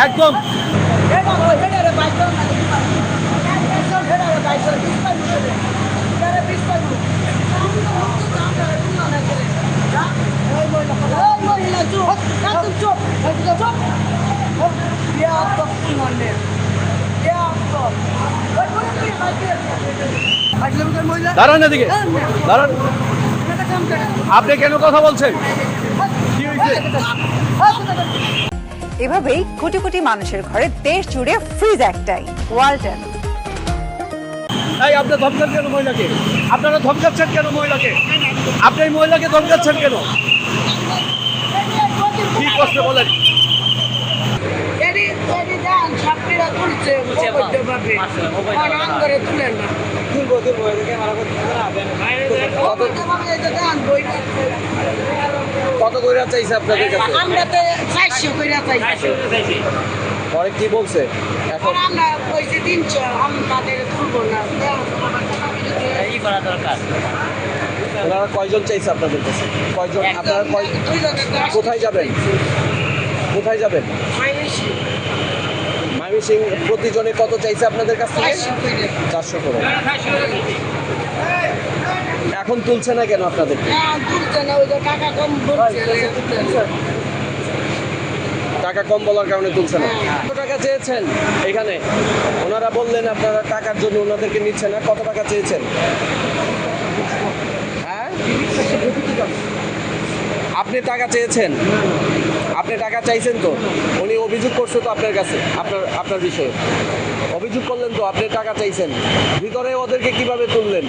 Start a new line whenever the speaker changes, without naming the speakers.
একদম দাঁড়ান এদিকে, দাঁড়ান। আপনি কেন কথা বলছেন? কি হয়েছে?
এভাবেই কোটি কোটি মানুষের ঘরে দেশ জুড়ে ফ্রিজ একটাই, ওয়ালটন।
এই আপনি ধমকান কেন মহিলাকে? আপনারা ধমকাচ্ছেন কেন মহিলাকে? আপনি এই মহিলাকে ধমকাচ্ছেন কেন? কি প্রশ্ন বলেন? কত কইরা চাইছে আপনাদের কাছে?
আমরা তো 400 কইরা চাইছি।
পরে কি বলছে? এখন
আমরা কইছি 300, আমাদের তুলবো না। এই করা দরকার।
ওনারা কয়জন চাইছে আপনাদের কাছে? কয়জন? আপনারা কোথায় যাবেন? কোথায় যাবেন? ময়মনসিং। প্রতিজনে কত চাইছে আপনাদের কাছে? 400 করে। এখন তুলছে না কেন আপনাদের? টাকা কম বলার কারণে তুলছে না। কত টাকা চেয়েছেন এখানে? ওনারা বললেন আপনারা টাকার জন্য ওনাদেরকে নিচ্ছে না। কত টাকা চেয়েছেন? হ্যাঁ, আপনি টাকা চেয়েছেন? আপনি টাকা চাইছেন তো? উনি অভিযোগ করছে তো আপনার কাছে, আপনার বিষয়ে অভিযোগ করলেন তো, আপনি টাকা চাইছেন। ভিতরে ওদেরকে কিভাবে তুললেন?